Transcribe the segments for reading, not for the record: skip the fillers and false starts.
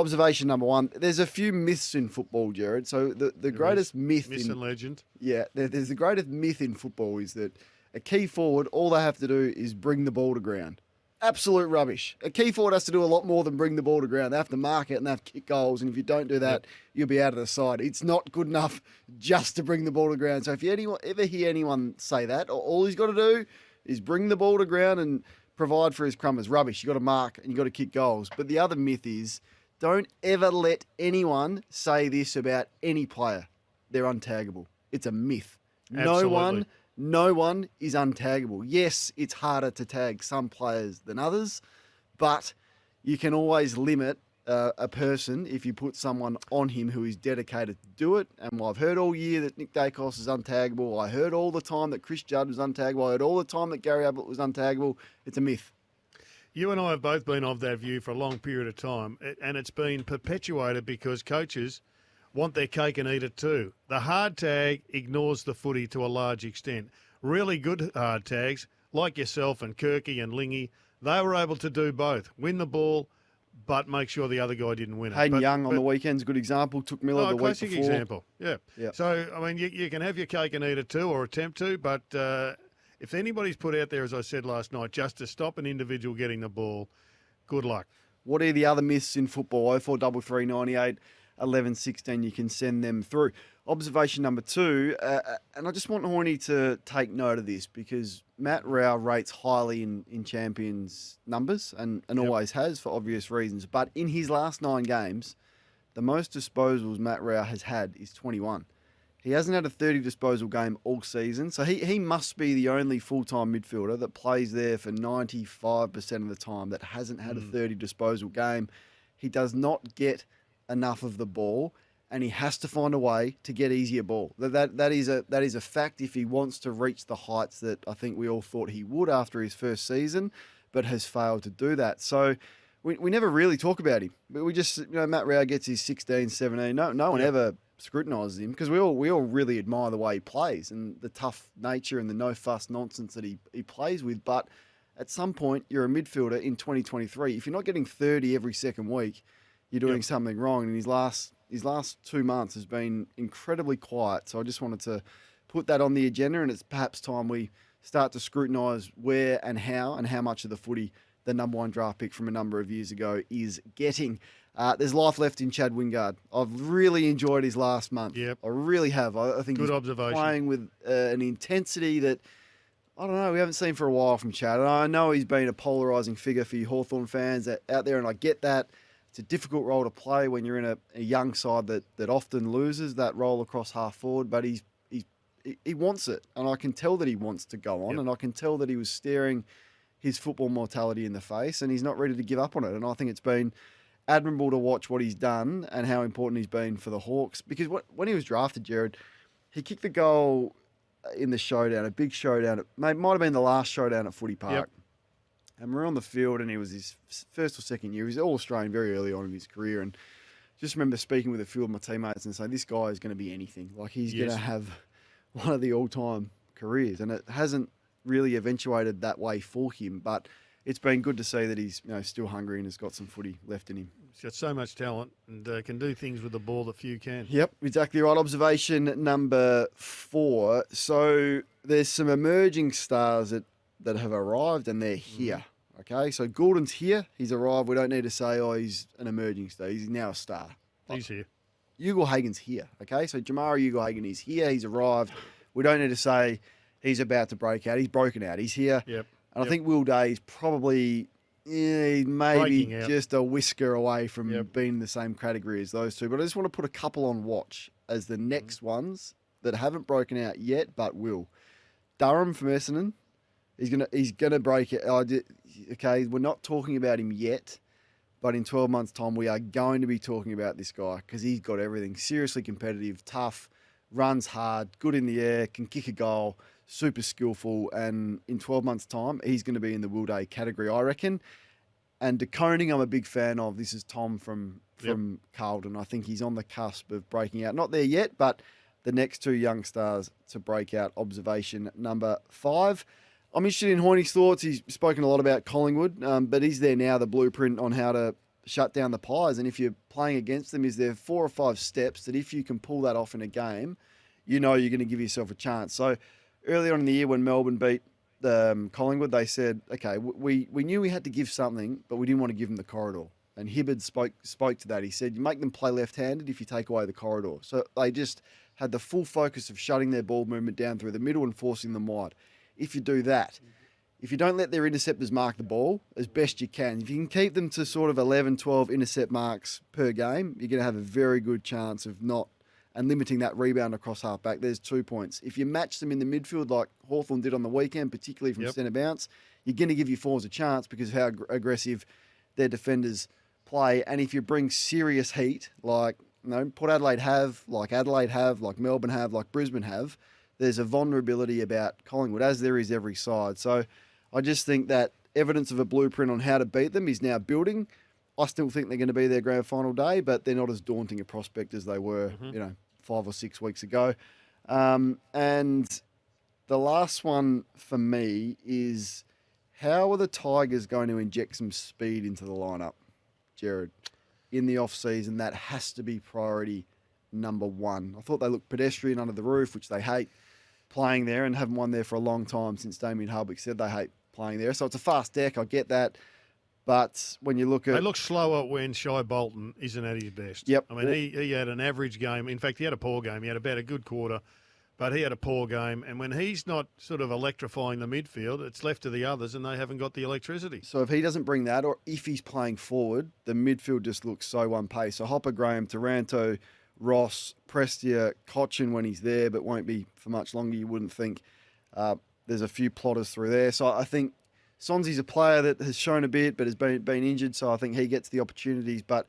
observation number one, there's a few myths in football, Gerard. So the greatest myth and legend. Yeah, there's the greatest myth in football is that a key forward, all they have to do is bring the ball to ground. Absolute rubbish. A key forward has to do a lot more than bring the ball to ground. They have to mark it and they have to kick goals. And if you don't do that, you'll be out of the side. It's not good enough just to bring the ball to ground. So if you ever hear anyone say that, all he's got to do is bring the ball to ground and provide for his crumbers. Rubbish. You've got to mark and you've got to kick goals. But the other myth is don't ever let anyone say this about any player. They're untaggable. It's a myth. Absolutely. No one is untaggable. Yes, it's harder to tag some players than others, but you can always limit a person if you put someone on him who is dedicated to do it. And I've heard all year that Nick Dacos is untaggable. I heard all the time that Chris Judd was untaggable. I heard all the time that Gary Ablett was untaggable. It's a myth. You and I have both been of that view for a long period of time, and it's been perpetuated because coaches want their cake and eat it too. The hard tag ignores the footy to a large extent. Really good hard tags, like yourself and Kirky and Lingy, they were able to do both. Win the ball, but make sure the other guy didn't win it. Hayden Young on the weekend's a good example. Took Miller the week classic before. example, yeah. So, I mean, you can have your cake and eat it too, or attempt to, but if anybody's put out there, as I said last night, just to stop an individual getting the ball, good luck. What are the other myths in football? 0433 98 11 16, you can send them through. Observation number two, and I just want Hoyne to take note of this because Matt Rao rates highly in champions numbers and always has for obvious reasons. But in his last 9 games, the most disposals Matt Rao has had is 21. He hasn't had a 30 disposal game all season, so he must be the only full-time midfielder that plays there for 95% of the time that hasn't had a 30 disposal game. He does not get enough of the ball, and he has to find a way to get easier ball. That is a fact if he wants to reach the heights that I think we all thought he would after his first season, but has failed to do that. So we never really talk about him. We just, Matt Rao gets his 16, 17. No one ever scrutinises him because we all really admire the way he plays and the tough nature and the no fuss nonsense that he plays with. But at some point, you're a midfielder in 2023. If you're not getting 30 every second week, you're doing something wrong. And his last 2 months has been incredibly quiet. So I just wanted to put that on the agenda, and it's perhaps time we start to scrutinise where and how much of the footy the number 1 draft pick from a number of years ago is getting. There's life left in Chad Wingard. I've really enjoyed his last month. Yep. I really have. I think Good he's observation. playing with an intensity that, I don't know, we haven't seen for a while from Chad. And I know he's been a polarising figure for you Hawthorn fans out there, and I get that. It's a difficult role to play when you're in a young side that often loses that role across half forward, but he wants it, and I can tell that he wants to go on, and I can tell that he was staring his football mortality in the face, and he's not ready to give up on it. And I think it's been admirable to watch what he's done and how important he's been for the Hawks, because when he was drafted, Gerard, he kicked the goal in the showdown, a big showdown. It might have been the last showdown at Footy Park. Yep. And we're on the field, and he was his first or second year. He was All-Australian very early on in his career, and just remember speaking with a few of my teammates and saying, this guy is going to be anything. Like, he's going to have one of the all-time careers, and it hasn't really eventuated that way for him, but it's been good to see that he's still hungry and has got some footy left in him. He's got so much talent and can do things with the ball that few can. Yep, exactly right. Observation number 4. So there's some emerging stars that have arrived, and they're here. Okay, so Gordon's here. He's arrived. We don't need to say, he's an emerging star. He's now a star. He's here. Ugle-Hagen's here. Okay, so Jamara Ugle-Hagen is here. He's arrived. We don't need to say he's about to break out. He's broken out. He's here. Yep. And I think Will Day's probably maybe just a whisker away from being in the same category as those two. But I just want to put a couple on watch as the next ones that haven't broken out yet, but will. Durham from Essendon. He's gonna break it. Okay, we're not talking about him yet, but in 12 months' time, we are going to be talking about this guy because he's got everything. Seriously competitive, tough, runs hard, good in the air, can kick a goal, super skillful, and in 12 months' time, he's going to be in the Will Day category, I reckon. And De Koning, I'm a big fan of. This is Tom from Carlton. I think he's on the cusp of breaking out. Not there yet, but the next 2 young stars to break out. Observation number 5. I'm interested in Hoyne's thoughts. He's spoken a lot about Collingwood, but is there now the blueprint on how to shut down the Pies. And if you're playing against them, is there 4 or 5 steps that if you can pull that off in a game, you know you're going to give yourself a chance. So earlier on in the year when Melbourne beat Collingwood, they said, okay, we knew we had to give something, but we didn't want to give them the corridor. And Hibberd spoke to that. He said, you make them play left-handed if you take away the corridor. So they just had the full focus of shutting their ball movement down through the middle and forcing them wide. If you do that, if you don't let their interceptors mark the ball as best you can, if you can keep them to sort of 11, 12 intercept marks per game, you're going to have a very good chance of not and limiting that rebound across half-back. There's 2 points. If you match them in the midfield like Hawthorn did on the weekend, particularly from centre bounce, you're going to give your forwards a chance because of how aggressive their defenders play. And if you bring serious heat, like Port Adelaide have, like Melbourne have, like Brisbane have, there's a vulnerability about Collingwood, as there is every side. So I just think that evidence of a blueprint on how to beat them is now building. I still think they're going to be their grand final day, but they're not as daunting a prospect as they were, 5 or 6 weeks ago. And the last one for me is, how are the Tigers going to inject some speed into the lineup, Gerard? In the off-season, that has to be priority number one. I thought they looked pedestrian under the roof, which they hate playing there and haven't won there for a long time since Damien Hardwick said they hate playing there. So it's a fast deck, I get that. But when you look at... They look slower when Shai Bolton isn't at his best. Yep. I mean, he had an average game. In fact, he had a poor game. He had about a good quarter, but he had a poor game. And when he's not sort of electrifying the midfield, it's left to the others and they haven't got the electricity. So if he doesn't bring that, or if he's playing forward, the midfield just looks so one pace. So Hopper, Graham, Taranto, Ross, Prestia, Cochin when he's there, but won't be for much longer, you wouldn't think. There's a few plotters through there. So I think Sonzi's a player that has shown a bit, but has been injured, so I think he gets the opportunities. But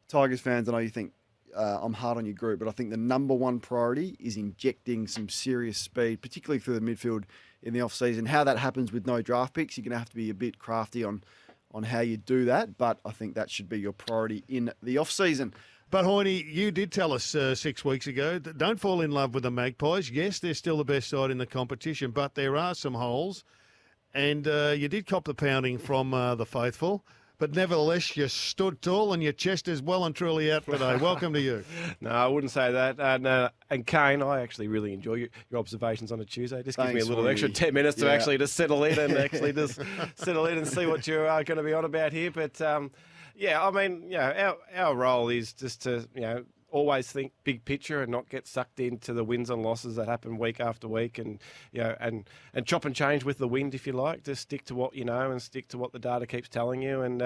Tigers fans, I know you think I'm hard on your group, but I think the number one priority is injecting some serious speed, particularly through the midfield in the off-season. How that happens with no draft picks, you're going to have to be a bit crafty on how you do that, but I think that should be your priority in the off-season. But, Hoyne, you did tell us 6 weeks ago, don't fall in love with the Magpies. Yes, they're still the best side in the competition, but there are some holes. And you did cop the pounding from the faithful, but nevertheless, you stood tall and your chest is well and truly out today. Welcome to you. No, I wouldn't say that. No. And Kane, I actually really enjoy your observations on a Tuesday. Just give me a little extra 10 minutes to actually just settle in and actually just settle in and see what you're going to be on about here. But, I mean, our role is just to, always think big picture and not get sucked into the wins and losses that happen week after week, and and chop and change with the wind if you like. Just stick to what you know and stick to what the data keeps telling you. And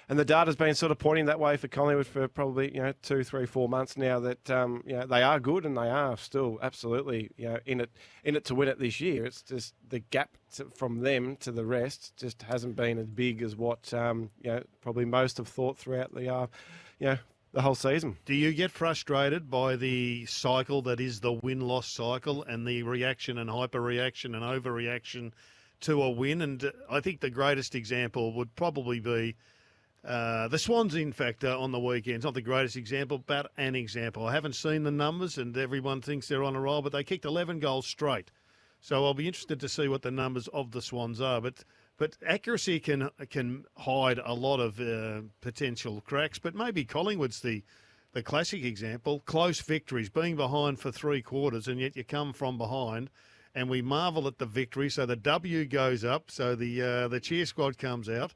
the data's been sort of pointing that way for Collingwood for probably 2, 3, 4 months now. That they are good and they are still absolutely in it to win it this year. It's just the gap from them to the rest just hasn't been as big as what probably most have thought throughout the whole season. Do you get frustrated by the cycle that is the win-loss cycle and the reaction and hyper-reaction and overreaction to a win? And I think the greatest example would probably be the Swans, in fact, on the weekends. Not the greatest example, but an example. I haven't seen the numbers and everyone thinks they're on a roll, but they kicked 11 goals straight. So I'll be interested to see what the numbers of the Swans are. But accuracy can hide a lot of potential cracks. But maybe Collingwood's the classic example. Close victories, being behind for 3 quarters, and yet you come from behind, and we marvel at the victory. So the W goes up, so the cheer squad comes out,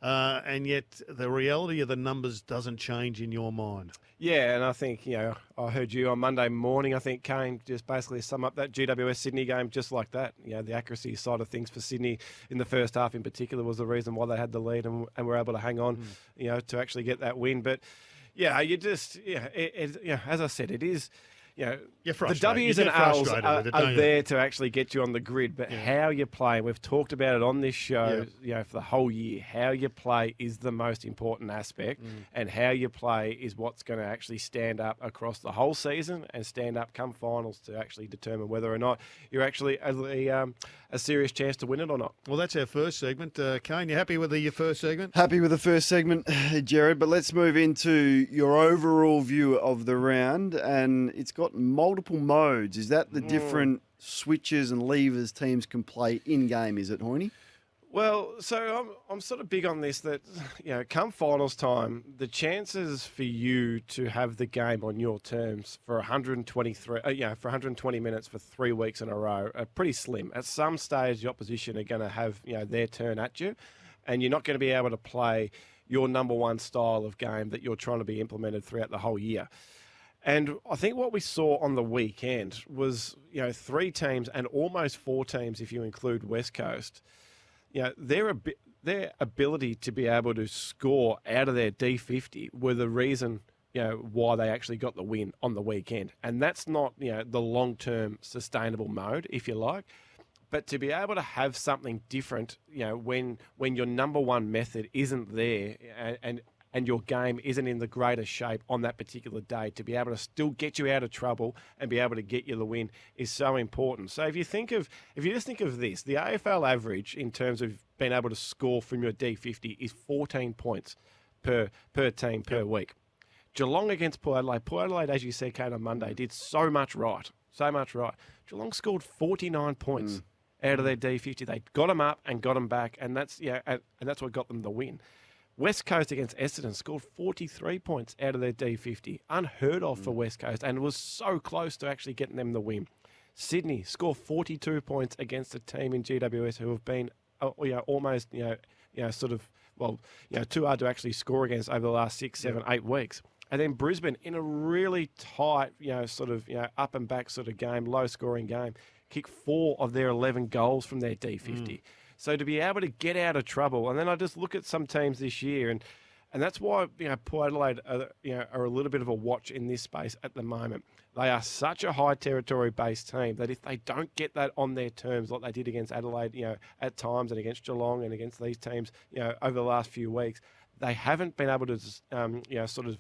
and yet the reality of the numbers doesn't change in your mind. Yeah, and I think, I heard you on Monday morning. I think Kane just basically sum up that GWS Sydney game just like that. The accuracy side of things for Sydney in the first half in particular was the reason why they had the lead and were able to hang on, to actually get that win. But, as I said, it is... You're the W's and L's are there to actually get you on the grid, but how you play, we've talked about it on this show, for the whole year, how you play is the most important aspect, and how you play is what's going to actually stand up across the whole season and stand up come finals to actually determine whether or not you're actually a serious chance to win it or not. Well, that's our first segment. Kane, you happy with your first segment? Happy with the first segment, Gerard, but let's move into your overall view of the round, and it's got multiple modes. Is that the different switches and levers teams can play in-game, is it, Hoyne? Well, so I'm sort of big on this that, come finals time, the chances for you to have the game on your terms for 120 minutes for 3 weeks in a row are pretty slim. At some stage, the opposition are going to have, their turn at you, and you're not going to be able to play your number one style of game that you're trying to be implemented throughout the whole year. And I think what we saw on the weekend was, 3 teams and almost 4 teams, if you include West Coast, their ability to be able to score out of their D50 were the reason, why they actually got the win on the weekend. And that's not, the long-term sustainable mode, if you like. But to be able to have something different, when your number one method isn't there and your game isn't in the greatest shape on that particular day, to be able to still get you out of trouble and be able to get you the win is so important. So if you just think of this, the AFL average in terms of being able to score from your D50 is 14 points per team per week. Geelong against Port Adelaide, as you said, Kane, on Monday, did so much right. Geelong scored 49 points out of their D50. They got them up and got them back, and that's what got them the win. West Coast against Essendon scored 43 points out of their D50. Unheard of for West Coast, and was so close to actually getting them the win. Sydney scored 42 points against a team in GWS who have been, almost, too hard to actually score against over the last 6, 7, 8 weeks. And then Brisbane, in a really tight, up and back sort of game, low scoring game, kicked 4 of their 11 goals from their D50. So to be able to get out of trouble, and then I just look at some teams this year, and that's why Port Adelaide are a little bit of a watch in this space at the moment. They are such a high territory based team that if they don't get that on their terms, like they did against Adelaide, at times, and against Geelong and against these teams, over the last few weeks, they haven't been able to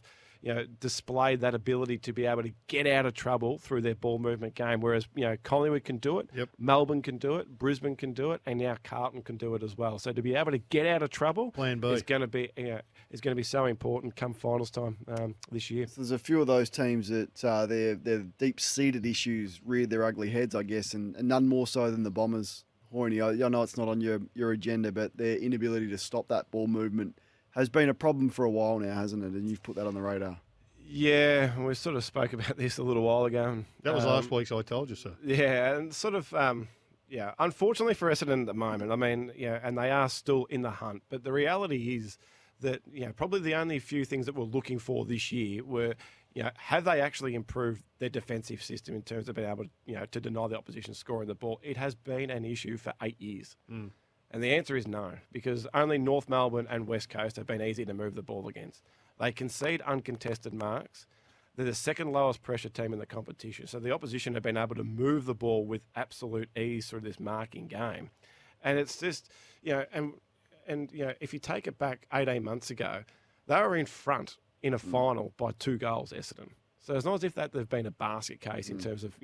display that ability to be able to get out of trouble through their ball movement game. Whereas, Collingwood can do it, Melbourne can do it, Brisbane can do it, and now Carlton can do it as well. So to be able to get out of trouble Plan B. is going to be so important come finals time this year. So there's a few of those teams that their deep-seated issues reared their ugly heads, I guess, and none more so than the Bombers. Hoyne, I know it's not on your agenda, but their inability to stop that ball movement has been a problem for a while now, hasn't it? And you've put that on the radar. Yeah, we sort of spoke about this a little while ago. That was last week's I Told You So. Yeah, and sort of, unfortunately for Essendon at the moment, and they are still in the hunt, but the reality is that, probably the only few things that we're looking for this year were, have they actually improved their defensive system in terms of being able to deny the opposition scoring the ball? It has been an issue for 8 years. And the answer is no, because only North Melbourne and West Coast have been easy to move the ball against. They concede uncontested marks. They're the second lowest pressure team in the competition. So the opposition have been able to move the ball with absolute ease through this marking game. And it's just, if you take it back 18 months ago, they were in front in a final by 2 goals, Essendon. So it's not as if that they've been a basket case in terms of,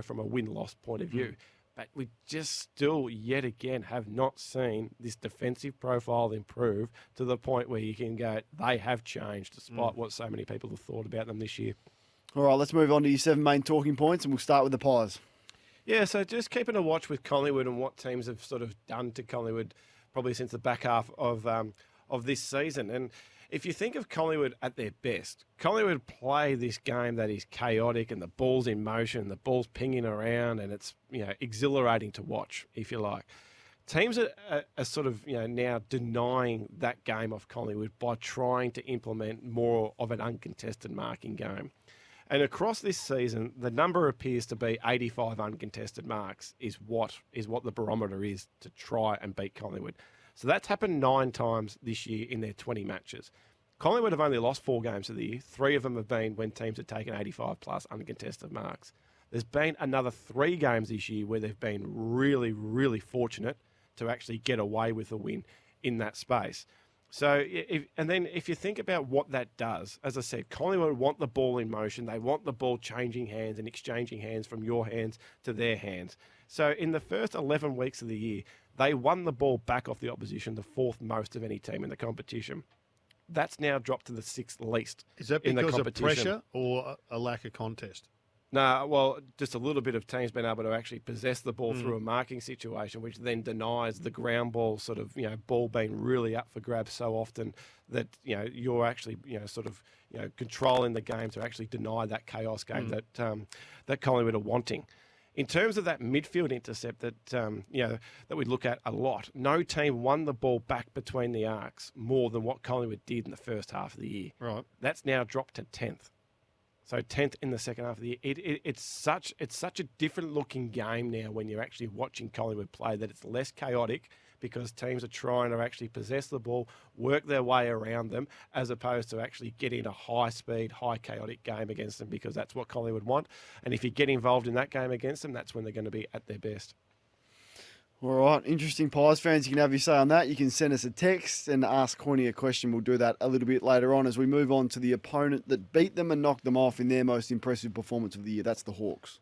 from a win-loss point of view. But we just still, yet again, have not seen this defensive profile improve to the point where you can go, they have changed, despite what so many people have thought about them this year. All right, let's move on to your 7 main talking points, and we'll start with the Pies. Yeah, so just keeping a watch with Collingwood and what teams have sort of done to Collingwood probably since the back half of this season. And if you think of Collingwood at their best, Collingwood play this game that is chaotic and the ball's in motion, the ball's pinging around, and it's exhilarating to watch, if you like. Teams are sort of now denying that game of Collingwood by trying to implement more of an uncontested marking game. And across this season, the number appears to be 85 uncontested marks is what the barometer is to try and beat Collingwood. So that's happened 9 times this year in their 20 matches. Collingwood have only lost 4 games of the year. 3 of them have been when teams have taken 85 plus uncontested marks. There's been another 3 games this year where they've been really, really fortunate to actually get away with a win in that space. So, if you think about what that does, as I said, Collingwood want the ball in motion. They want the ball changing hands and exchanging hands from your hands to their hands. So in the first 11 weeks of the year, they won the ball back off the opposition, the 4th most of any team in the competition. That's now dropped to the 6th least Is that in the because of competition. pressure or a lack of contest? No, well, just a little bit of teams being able to actually possess the ball through a marking situation, which then denies the ground ball sort of, ball being really up for grabs so often that, you're actually, controlling the game to actually deny that chaos game that Collingwood are wanting. In terms of that midfield intercept that we look at a lot, no team won the ball back between the arcs more than what Collingwood did in the first half of the year. Right. That's now dropped to 10th. So 10th in the second half of the year. It's such a different looking game now when you're actually watching Collingwood play, that it's less chaotic because teams are trying to actually possess the ball, work their way around them, as opposed to actually getting a high speed, high chaotic game against them, because that's what Collingwood want. And if you get involved in that game against them, that's when they're going to be at their best. All right, interesting, Pies fans. You can have your say on that. You can send us a text and ask Hoyne a question. We'll do that a little bit later on as we move on to the opponent that beat them and knocked them off in their most impressive performance of the year. That's the Hawks.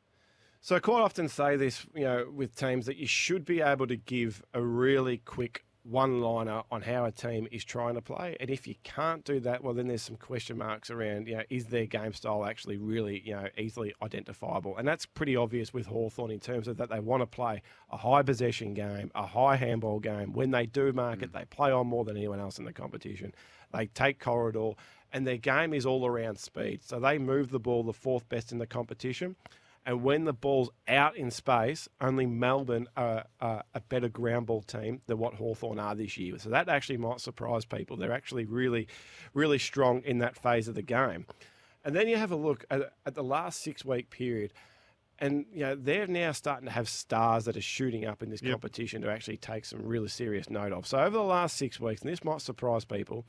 So I quite often say this, with teams, that you should be able to give a really quick one-liner on how a team is trying to play. And if you can't do that, well, then there's some question marks around, is their game style actually really, easily identifiable? And that's pretty obvious with Hawthorn in terms of that they want to play a high possession game, a high handball game. When they do mark it, they play on more than anyone else in the competition. They take corridor, and their game is all around speed. So they move the ball the fourth best in the competition. And when the ball's out in space, only Melbourne are a better ground ball team than what Hawthorn are this year. So that actually might surprise people. They're actually really, really strong in that phase of the game. And then you have a look at the last 6-week period, and they're now starting to have stars that are shooting up in this competition to actually take some really serious note of. So over the last 6 weeks, and this might surprise people,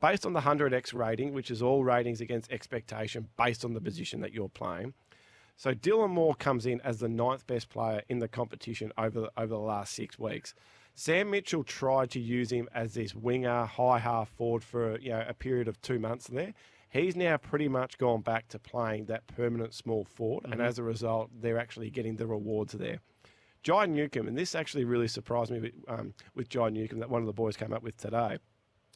based on the 100x rating, which is all ratings against expectation based on the position that you're playing, so Dylan Moore comes in as the 9th best player in the competition over the last 6 weeks. Sam Mitchell tried to use him as this winger, high half forward for a period of 2 months there. He's now pretty much gone back to playing that permanent small forward, and as a result, they're actually getting the rewards there. Jai Newcomb, and this actually really surprised me with Jai Newcomb, that one of the boys came up with today.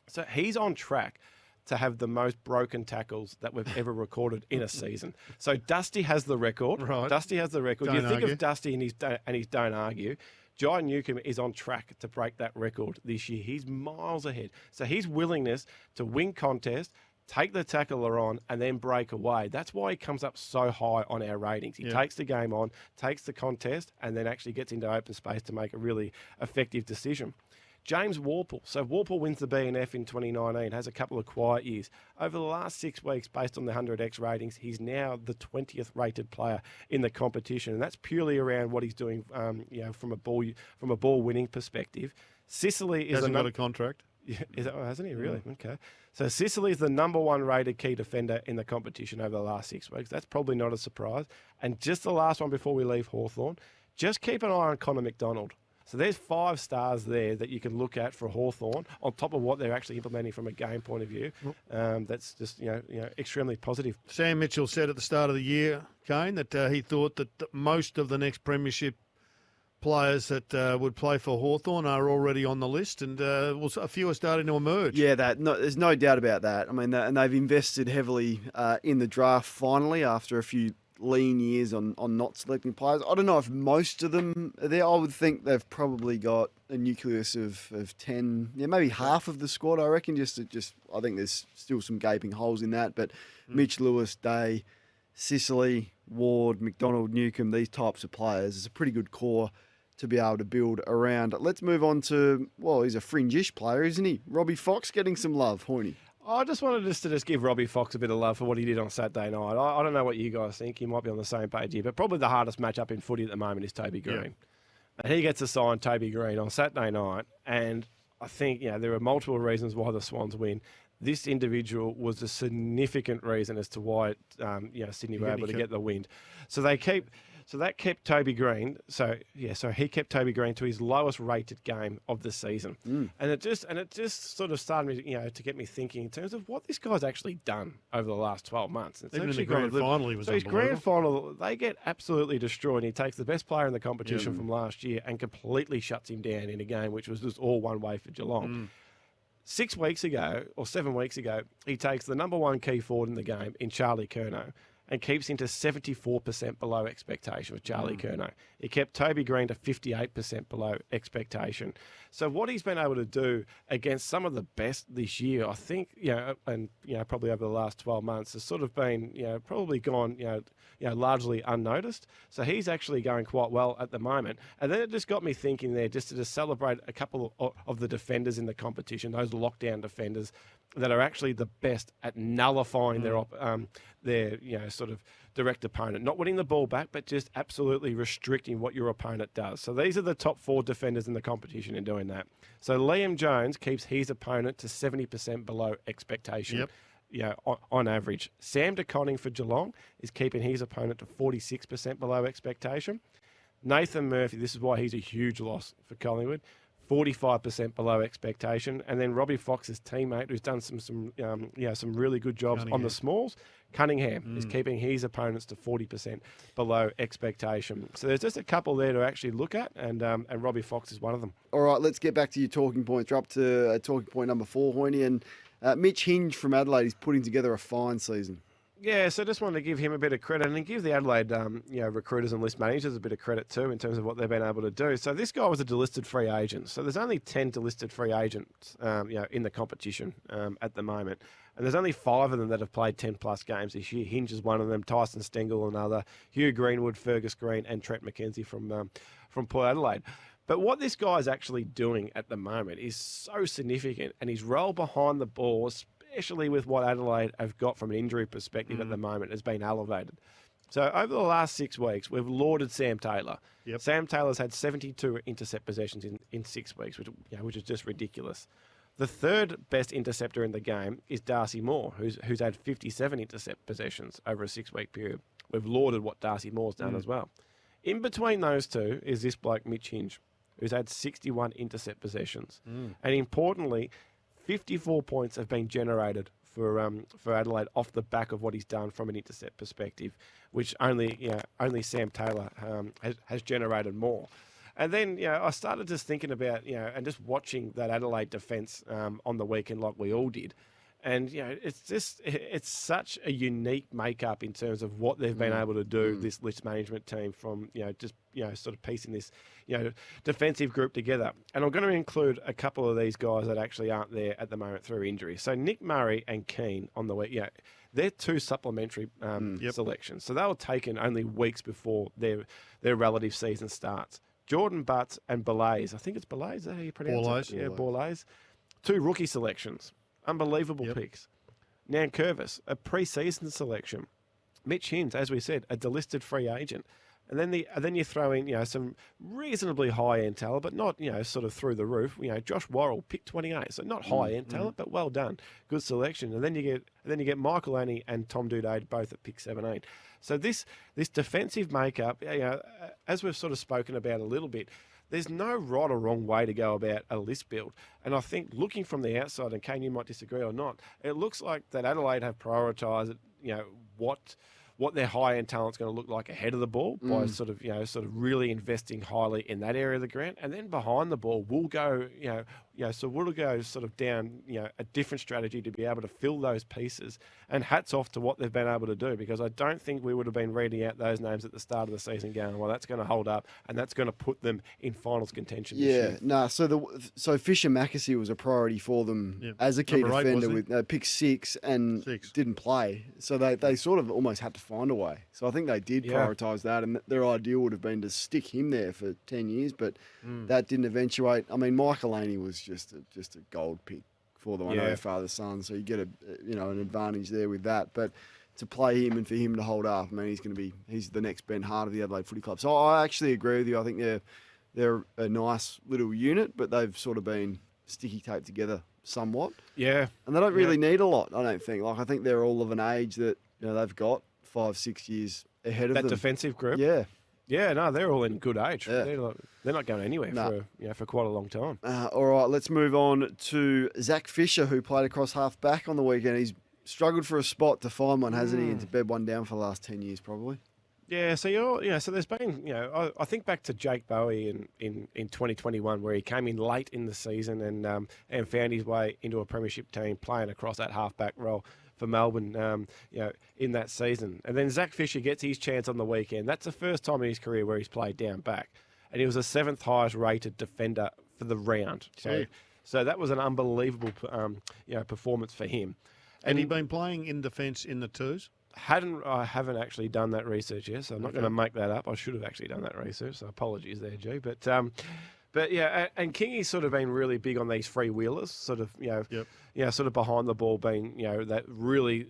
So he's on track to have the most broken tackles that we've ever recorded in a season. So Dusty has the record. Right. Dusty has the record. Don't You think argue. of Dusty and he's don't argue. Jai Newcomb is on track to break that record this year. He's miles ahead. So his willingness to win contest, take the tackler on, and then break away. That's why he comes up so high on our ratings. He takes the game on, takes the contest, and then actually gets into open space to make a really effective decision. James Warple. So Warple wins the BNF in 2019, has a couple of quiet years. Over the last 6 weeks, based on the 100x ratings, he's now the 20th rated player in the competition, and that's purely around what he's doing, from a ball winning perspective. Sicily is Hasn't got a contract. Hasn't he really? Okay. So Sicily is the number 1 rated key defender in the competition over the last 6 weeks. That's probably not a surprise. And just the last one before we leave Hawthorn, just keep an eye on Connor McDonald. So there's 5 stars there that you can look at for Hawthorn on top of what they're actually implementing from a game point of view. That's just extremely positive. Sam Mitchell said at the start of the year, Kane, that he thought that most of the next premiership players that would play for Hawthorn are already on the list, and a few are starting to emerge. Yeah, there's no doubt about that. I mean, and they've invested heavily in the draft finally after a few lean years on not selecting players. I don't know if most of them are there. I would think they've probably got a nucleus of 10, maybe half of the squad, I reckon. Just I think there's still some gaping holes in that. But Mitch, Lewis, Day, Sicily, Ward, McDonald, Newcomb, these types of players is a pretty good core to be able to build around. Let's move on to, he's a fringe-ish player, isn't he? Robbie Fox getting some love, Hoyne. I just wanted to give Robbie Fox a bit of love for what he did on Saturday night. I don't know what you guys think. You might be on the same page here, but probably the hardest matchup in footy at the moment is Toby Green. Yeah. And he gets assigned Toby Green on Saturday night, and I think there are multiple reasons why the Swans win. This individual was a significant reason as to why Sydney were able to get the win. So that kept Toby Green. So he kept Toby Green to his lowest rated game of the season, and it just sort of started me, to get me thinking in terms of what this guy's actually done over the last 12 months. It's Even in actually the grand final, he was his unbelievable. grand final, they get absolutely destroyed. He takes the best player in the competition from last year and completely shuts him down in a game which was just all one way for Geelong. 6 weeks ago or 7 weeks ago, he takes the number 1 key forward in the game in Charlie Curnow and keeps him to 74% below expectation with Charlie Curnow. He kept Toby Green to 58% below expectation. So what he's been able to do against some of the best this year, I think, and probably over the last 12 months, has sort of been, probably gone, largely unnoticed. So he's actually going quite well at the moment. And then it just got me thinking there, just to just celebrate a couple of the defenders in the competition, those lockdown defenders that are actually the best at nullifying their sort of direct opponent, not winning the ball back, but just absolutely restricting what your opponent does. So these are the top 4 defenders in the competition in doing that. So Liam Jones keeps his opponent to 70% below expectation. On average. Sam DeConning for Geelong is keeping his opponent to 46% below expectation. Nathan Murphy, this is why he's a huge loss for Collingwood, 45% below expectation. And then Robbie Fox's teammate, who's done some really good jobs on the smalls, Cunningham is keeping his opponents to 40% below expectation. So there's just a couple there to actually look at, and Robbie Fox is one of them. All right, let's get back to your talking points. We're up to talking point number 4, Hoyne, and Mitch Hinge from Adelaide is putting together a fine season. Yeah, so just wanted to give him a bit of credit and give the Adelaide recruiters and list managers a bit of credit too in terms of what they've been able to do. So this guy was a delisted free agent. So there's only 10 delisted free agents in the competition at the moment. And there's only 5 of them that have played 10-plus games this year. Hinge is one of them, Tyson Stengel another, Hugh Greenwood, Fergus Green and Trent McKenzie from Port Adelaide. But what this guy is actually doing at the moment is so significant, and his role behind the ball, especially with what Adelaide have got from an injury perspective at the moment, has been elevated. So over the last 6 weeks, we've lauded Sam Taylor. Yep. Sam Taylor's had 72 intercept possessions in 6 weeks, which is just ridiculous. The third best interceptor in the game is Darcy Moore, who's had 57 intercept possessions over a 6-week period. We've lauded what Darcy Moore's done as well. In between those two is this bloke, Mitch Hinge, who's had 61 intercept possessions. And importantly, 54 points have been generated for Adelaide off the back of what he's done from an intercept perspective, which only Sam Taylor has generated more. And then I started just thinking about and just watching that Adelaide defence on the weekend like we all did. And it's such a unique makeup in terms of what they've been able to do. This list management team from sort of piecing this defensive group together. And I'm going to include a couple of these guys that actually aren't there at the moment through injury. So Nick Murray and Kane on the week. They're 2 supplementary selections. So they were taken only weeks before their relative season starts. Jordan Butts and Belays. I think it's Belays. Is that how you pronounce it? Yeah, Belays. 2 rookie selections. Unbelievable picks. Nankervis, a pre-season selection. Mitch Hinge, as we said, a delisted free agent. And then you throw in some reasonably high-end talent, but not sort of through the roof. Josh Worrell, pick 28, so not high-end talent, but well done, good selection. And then you get Michael Annie and Tom Doedee both at pick 17. So this defensive makeup, as we've sort of spoken about a little bit, there's no right or wrong way to go about a list build. And I think looking from the outside, and Kane, you might disagree or not, it looks like that Adelaide have prioritised, what their high-end talent's going to look like ahead of the ball by sort of really investing highly in that area of the ground. And then behind the ball, we'll go sort of down, a different strategy to be able to fill those pieces. And hats off to what they've been able to do, because I don't think we would have been reading out those names at the start of the season going, well, that's going to hold up and that's going to put them in finals contention this year. So Fisher Mackesy was a priority for them as a key defender with pick 6 and didn't play. So they sort of almost had to find a way. So I think they did prioritise that, and their ideal would have been to stick him there for 10 years, but that didn't eventuate. I mean, Michael Aney was just a gold pick for them. I know father-son, so you get an advantage there with that. But to play him and for him to hold up, I mean, he's the next Ben Hart of the Adelaide Footy Club. So I actually agree with you. I think they're a nice little unit, but they've sort of been sticky taped together somewhat. Yeah. And they don't really need a lot, I don't think. Like, I think they're all of an age that they've got 5-6 years ahead of them. That defensive group? Yeah. Yeah, no, they're all in good age. Yeah. They're not going anywhere for quite a long time. All right, let's move on to Zac Fisher, who played across half back on the weekend. He's struggled for a spot to find one, hasn't he? And to bed one down for the last 10 years, probably. Yeah, so so there's been, I think back to Jake Bowie in 2021, where he came in late in the season and found his way into a premiership team playing across that halfback role Melbourne, in that season. And then Zac Fisher gets his chance on the weekend. That's the first time in his career where he's played down back. And he was the 7th highest rated defender for the round. So that was an unbelievable performance for him. And he'd been playing in defence in the twos? I haven't actually done that research yet, so I'm not going to make that up. I should have actually done that research, so apologies there, G. But yeah, and Kingy's sort of been really big on these freewheelers, sort of sort of behind the ball, being that really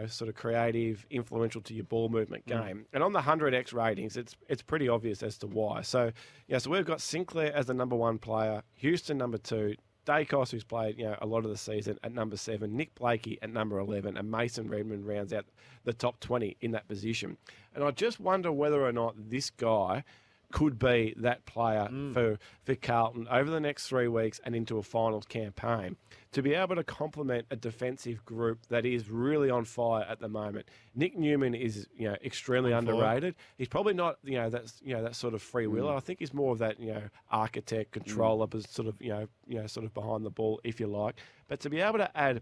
sort of creative, influential to your ball movement game. And on the 100x ratings, it's pretty obvious as to why. So so we've got Sinclair as the number 1 player, Houston number 2. Dacos, who's played a lot of the season, at number 7, Nick Blakey at number 11, and Mason Redmond rounds out the top 20 in that position. And I just wonder whether or not this guy could be that player for Carlton over the next 3 weeks and into a finals campaign to be able to complement a defensive group that is really on fire at the moment. Nick Newman is extremely underrated. He's probably not that sort of freewheeler. I think he's more of that architect, controller, but sort of behind the ball, if you like. But to be able to add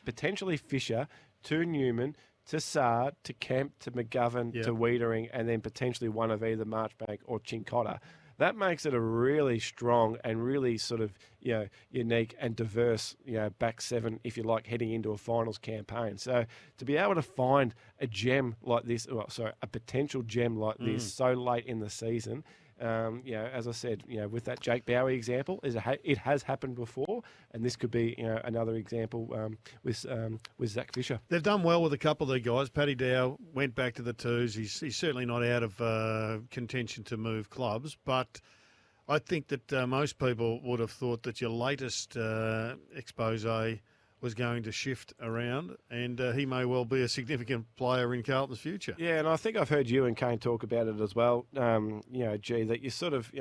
potentially Fisher to Newman, to Saad, to Kemp, to McGovern, to Wiedering, and then potentially one of either Marchbank or Chincotta. That makes it a really strong and really sort of unique and diverse back 7, if you like, heading into a finals campaign. So to be able to find a gem like this, a potential gem like this so late in the season, as I said, with that Jake Bowie example, it has happened before, and this could be another example with Zac Fisher. They've done well with a couple of the guys. Paddy Dow went back to the twos. He's certainly not out of contention to move clubs, but I think that most people would have thought that your latest expose was going to shift around, and he may well be a significant player in Carlton's future. Yeah, and I think I've heard you and Kane talk about it as well. That you sort of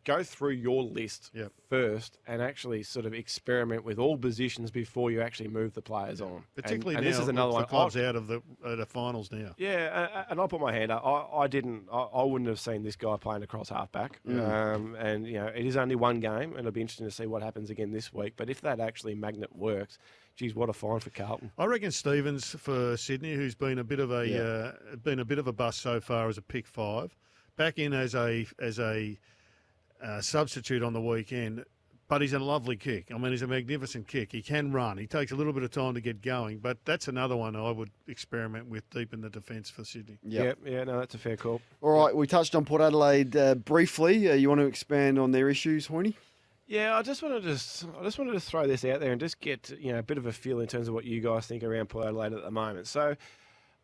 go through your list first and actually sort of experiment with all positions before you actually move the players on. Particularly and now, this is another one. The club's out of the finals now. Yeah, and I'll put my hand up. I wouldn't have seen this guy playing across halfback. And it is only one game, and it'll be interesting to see what happens again this week. But if that actually magnet works, geez, what a find for Carlton. I reckon Stevens for Sydney, who's been a bit of a bust so far as a pick 5, back in as a substitute on the weekend. But he's a lovely kick. I mean, he's a magnificent kick. He can run. He takes a little bit of time to get going, but that's another one I would experiment with deep in the defence for Sydney. Yeah, no, that's a fair call. All right, we touched on Port Adelaide briefly. You want to expand on their issues, Hoyne? Yeah, I just wanted to throw this out there and just get a bit of a feel in terms of what you guys think around Port Adelaide at the moment. So,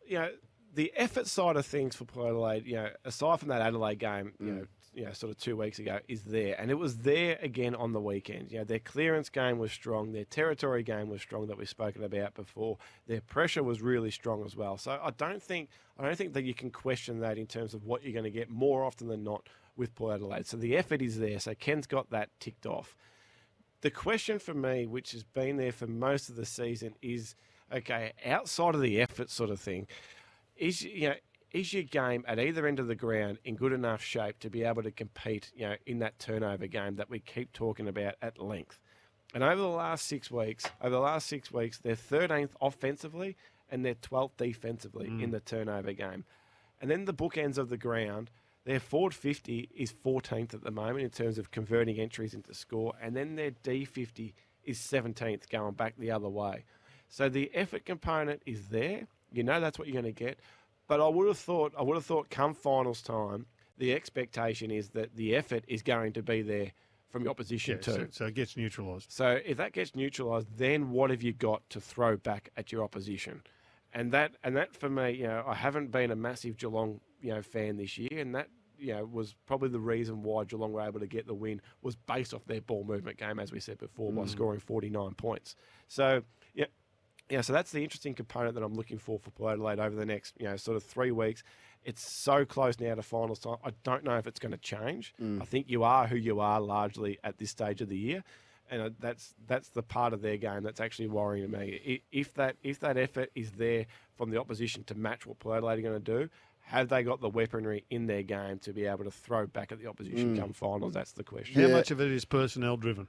the effort side of things for Port Adelaide, aside from that Adelaide game, sort of 2 weeks ago, is there, and it was there again on the weekend. Their clearance game was strong, their territory game was strong that we've spoken about before. Their pressure was really strong as well. So I don't think that you can question that in terms of what you're going to get more often than not with Port Adelaide. So the effort is there. So Ken's got that ticked off. The question for me, which has been there for most of the season, is, okay, outside of the effort sort of thing, is your game at either end of the ground in good enough shape to be able to compete, in that turnover game that we keep talking about at length? And over the last 6 weeks, they're 13th offensively and they're 12th defensively in the turnover game. And then the bookends of the ground, their forward 50 is 14th at the moment in terms of converting entries into score, and then their D50 is 17th going back the other way. So the effort component is there. That's what you're going to get. But I would have thought come finals time, the expectation is that the effort is going to be there from the opposition too. So it gets neutralised. So if that gets neutralised, then what have you got to throw back at your opposition? And that for me, I haven't been a massive Geelong fan this year, and that was probably the reason why Geelong were able to get the win, was based off their ball movement game, as we said before, by scoring 49 points. So so that's the interesting component that I'm looking for Port Adelaide over the next sort of 3 weeks. It's so close now to finals time. I don't know if it's going to change. I think you are who you are largely at this stage of the year. And that's the part of their game that's actually worrying me. If that effort is there from the opposition to match what Port Adelaide are going to do, have they got the weaponry in their game to be able to throw back at the opposition come finals? That's the question. How much of it is personnel driven?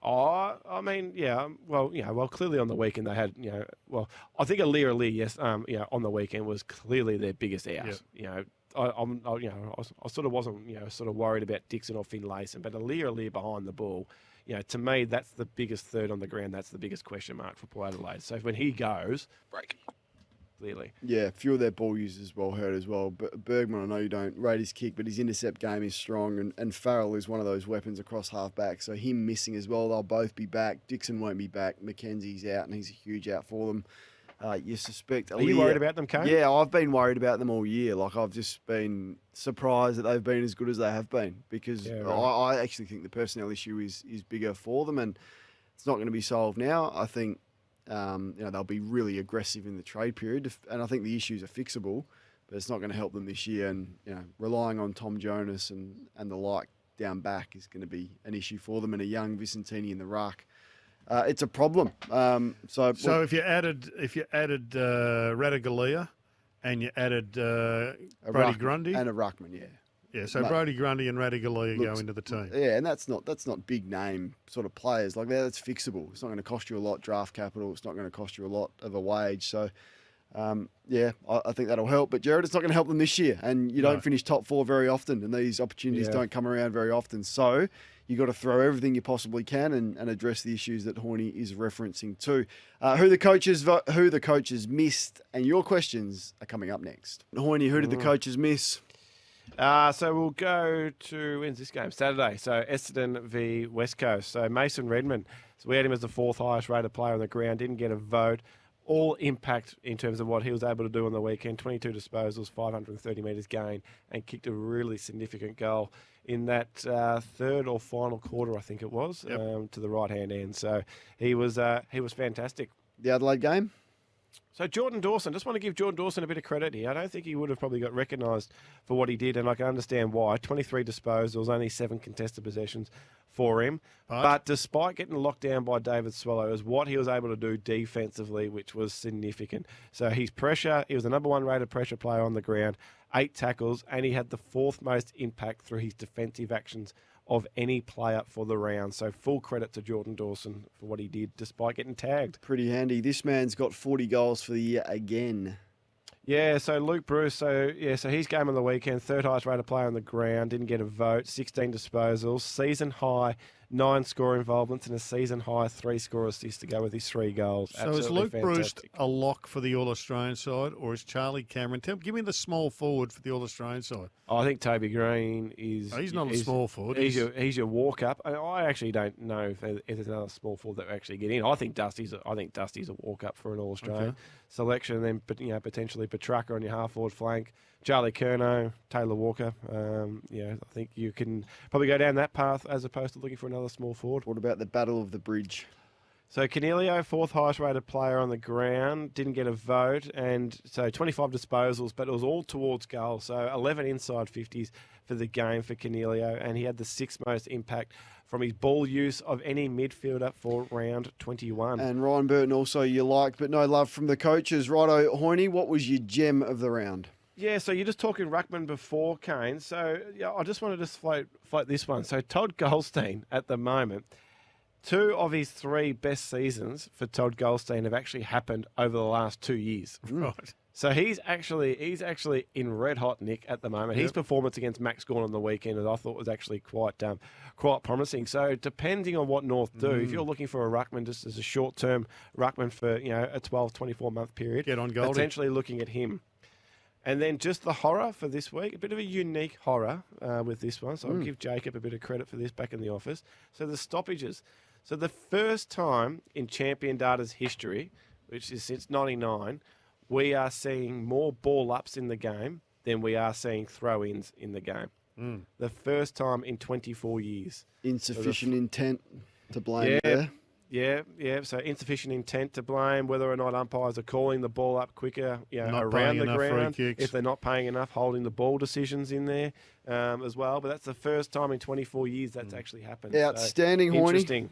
I mean, yeah. Well, clearly on the weekend they had, I think Aaliyah, yes, on the weekend was clearly their biggest out. Yep. I sort of wasn't, sort of worried about Dixon or Finlayson, but Aaliyah behind the ball, to me, that's the biggest third on the ground. That's the biggest question mark for Port Adelaide. So when he goes, break. Clearly. Yeah, a few of their ball users well hurt as well. But Bergman, I know you don't rate his kick, but his intercept game is strong, and Farrell is one of those weapons across half-back. So him missing as well, they'll both be back. Dixon won't be back. McKenzie's out, and he's a huge out for them. You suspect... Are you worried about them, Kane? Yeah, I've been worried about them all year. Like, I've just been surprised that they've been as good as they have been, because I actually think the personnel issue is bigger for them, and it's not going to be solved now. I think... they'll be really aggressive in the trade period, and I think the issues are fixable, but it's not going to help them this year. And relying on Tom Jonas and the like down back is going to be an issue for them, and a young Vicentini in the ruck. It's a problem. So if you added Ratugolea and you added Brody Grundy and a ruckman, Yeah, so Brody Grundy and Ratugolea go into the team. Yeah, and that's not big name sort of players. Like that's fixable. It's not going to cost you a lot draft capital. It's not going to cost you a lot of a wage. So, I think that'll help. But Gerard, it's not going to help them this year. And you don't finish top 4 very often, and these opportunities don't come around very often. So you got to throw everything you possibly can and address the issues that Hoyne is referencing too. Who the coaches missed, and your questions are coming up next. Hoyne, who did the coaches miss? So we'll go to, when's this game? Saturday. So Essendon v West Coast. So Mason Redmond, so we had him as the 4th highest rated player on the ground, didn't get a vote. All impact in terms of what he was able to do on the weekend, 22 disposals, 530 metres gain, and kicked a really significant goal in that third or final quarter, I think it was, to the right-hand end. So he was fantastic. The Adelaide game? So Jordan Dawson, just want to give Jordan Dawson a bit of credit here. I don't think he would have probably got recognised for what he did, and I can understand why. 23 disposals, only 7 contested possessions for him. But despite getting locked down by David Swallows, what he was able to do defensively, which was significant. So his pressure, he was the number 1 rated pressure player on the ground, 8 tackles, and he had the 4th most impact through his defensive actions of any player for the round. So full credit to Jordan Dawson for what he did despite getting tagged. Pretty handy. This man's got 40 goals for the year again. Yeah, so Luke Bruce, so his game on the weekend, 3rd highest rated player on the ground, didn't get a vote, 16 disposals, season high, 9 score involvements, and a season high 3 score assists to go with his 3 goals. So Absolutely is Luke fantastic. Bruce a lock for the All-Australian side, or is Charlie Cameron? Give me the small forward for the All-Australian side. I think Toby Green is... he's not a small forward. He's your walk-up. I actually don't know if there's another small forward that will actually get in. I think Dusty's a walk-up for an All-Australian selection, and then potentially Petrarca on your half-forward flank, Charlie Curnow, Taylor Walker. I think you can probably go down that path as opposed to looking for another small forward. What about the Battle of the Bridge? So Cornelio, 4th highest rated player on the ground, didn't get a vote, and so 25 disposals, but it was all towards goal. So 11 inside 50s for the game for Cornelio, and he had the 6th most impact from his ball use of any midfielder for round 21. And Ryan Burton also you liked, but no love from the coaches. Righto, Hoyne, what was your gem of the round? Yeah, so you're just talking ruckman before, Kane. So I just wanted to float this one. So Todd Goldstein at the moment, 2 of his 3 best seasons for Todd Goldstein have actually happened over the last 2 years. Right. So he's actually in red hot nick at the moment. His performance against Max Gawn on the weekend, I thought, was actually quite promising. So depending on what North do, if you're looking for a ruckman just as a short-term ruckman for a 12, 24-month period, get on Goldie. Potentially looking at him. And then just the horror for this week, a bit of a unique horror with this one. So I'll give Jacob a bit of credit for this back in the office. So the stoppages. So the first time in Champion Data's history, which is since 99, we are seeing more ball ups in the game than we are seeing throw-ins in the game. The first time in 24 years. Insufficient intent to blame there. Yeah. So insufficient intent to blame, whether or not umpires are calling the ball up quicker, not around the paying ground. free kicks. If they're not paying enough, holding the ball decisions in there as well. But that's the first time in 24 years that's actually happened. Outstanding, so, Hoyne. interesting.